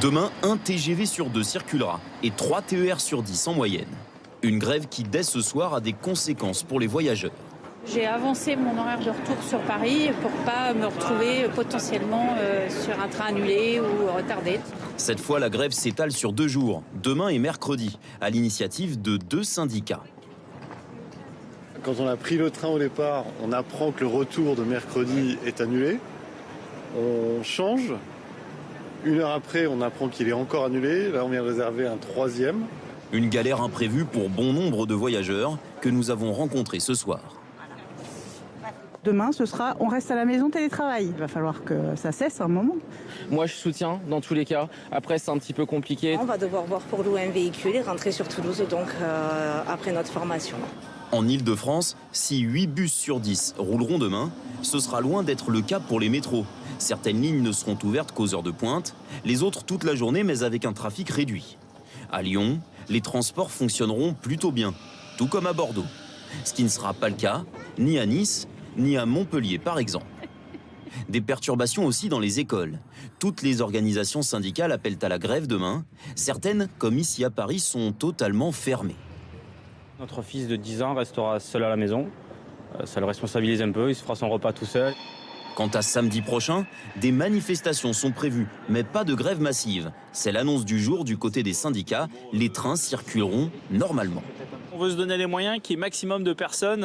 Demain, 1 TGV sur 2 circulera et 3 TER sur 10 en moyenne. Une grève qui, dès ce soir, a des conséquences pour les voyageurs. J'ai avancé mon horaire de retour sur Paris pour ne pas me retrouver potentiellement sur un train annulé ou retardé. Cette fois, la grève s'étale sur 2 jours, demain et mercredi, à l'initiative de 2 syndicats. Quand on a pris le train au départ, on apprend que le retour de mercredi est annulé. On change. 1 heure après, on apprend qu'il est encore annulé. Là, on vient de réserver un 3e. Une galère imprévue pour bon nombre de voyageurs que nous avons rencontrés ce soir. Demain, ce sera on reste à la maison, télétravail. Il va falloir que ça cesse un moment. Moi, je soutiens dans tous les cas. Après, c'est un petit peu compliqué. On va devoir voir pour louer un véhicule et rentrer sur Toulouse donc après notre formation. En Ile-de-France, si 8 bus sur 10 rouleront demain, ce sera loin d'être le cas pour les métros. Certaines lignes ne seront ouvertes qu'aux heures de pointe, les autres toute la journée mais avec un trafic réduit. À Lyon, les transports fonctionneront plutôt bien, tout comme à Bordeaux. Ce qui ne sera pas le cas ni à Nice, ni à Montpellier par exemple. Des perturbations aussi dans les écoles. Toutes les organisations syndicales appellent à la grève demain. Certaines, comme ici à Paris, sont totalement fermées. Notre fils de 10 ans restera seul à la maison. Ça le responsabilise un peu, il se fera son repas tout seul. Quant à samedi prochain, des manifestations sont prévues, mais pas de grève massive. C'est l'annonce du jour du côté des syndicats. Les trains circuleront normalement. On veut se donner les moyens qu'il y ait maximum de personnes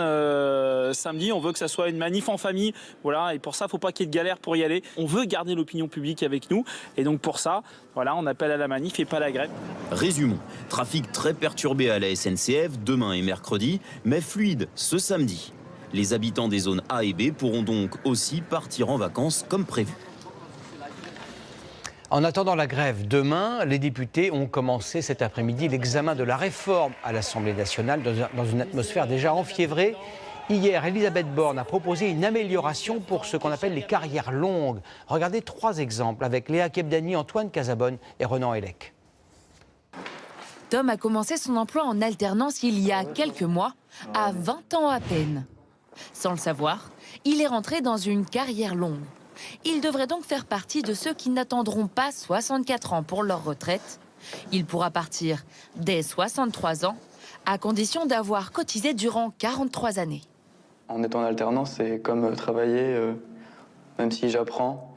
samedi. On veut que ça soit une manif en famille. Voilà, et pour ça, il ne faut pas qu'il y ait de galère pour y aller. On veut garder l'opinion publique avec nous. Et donc pour ça, voilà, on appelle à la manif et pas à la grève. Résumons. Trafic très perturbé à la SNCF demain et mercredi, mais fluide ce samedi. Les habitants des zones A et B pourront donc aussi partir en vacances comme prévu. En attendant la grève demain, les députés ont commencé cet après-midi l'examen de la réforme à l'Assemblée nationale dans une atmosphère déjà enfiévrée. Hier, Elisabeth Borne a proposé une amélioration pour ce qu'on appelle les carrières longues. Regardez 3 exemples avec Léa Kebdani, Antoine Casabonne et Renan Hellec. Tom a commencé son emploi en alternance il y a quelques mois, à 20 ans à peine. Sans le savoir, il est rentré dans une carrière longue. Il devrait donc faire partie de ceux qui n'attendront pas 64 ans pour leur retraite. Il pourra partir dès 63 ans, à condition d'avoir cotisé durant 43 années. En étant en alternance, c'est comme travailler, même si j'apprends.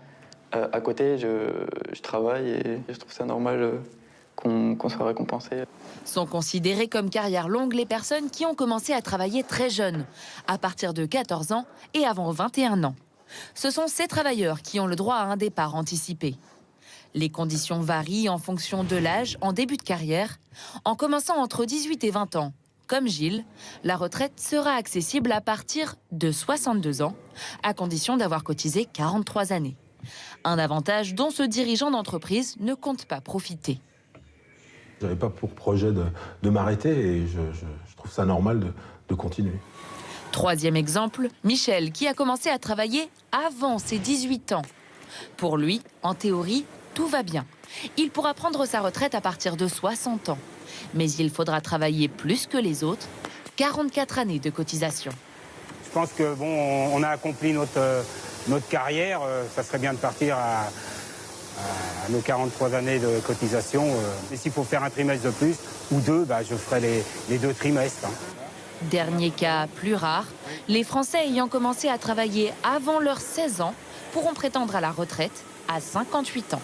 À côté, je travaille et je trouve ça normal qu'on soit récompensé. Sont considérées comme carrière longue les personnes qui ont commencé à travailler très jeunes, à partir de 14 ans et avant 21 ans. Ce sont ces travailleurs qui ont le droit à un départ anticipé. Les conditions varient en fonction de l'âge en début de carrière, en commençant entre 18 et 20 ans. Comme Gilles, la retraite sera accessible à partir de 62 ans, à condition d'avoir cotisé 43 années. Un avantage dont ce dirigeant d'entreprise ne compte pas profiter. Je n'avais pas pour projet de m'arrêter et je trouve ça normal de continuer. 3e exemple, Michel, qui a commencé à travailler avant ses 18 ans. Pour lui, en théorie, tout va bien. Il pourra prendre sa retraite à partir de 60 ans. Mais il faudra travailler plus que les autres, 44 années de cotisation. Je pense que bon, on a accompli notre carrière. Ça serait bien de partir à nos 43 années de cotisation. Et s'il faut faire un trimestre de plus ou 2, je ferai les 2 trimestres. Dernier cas plus rare, les Français ayant commencé à travailler avant leurs 16 ans pourront prétendre à la retraite à 58 ans.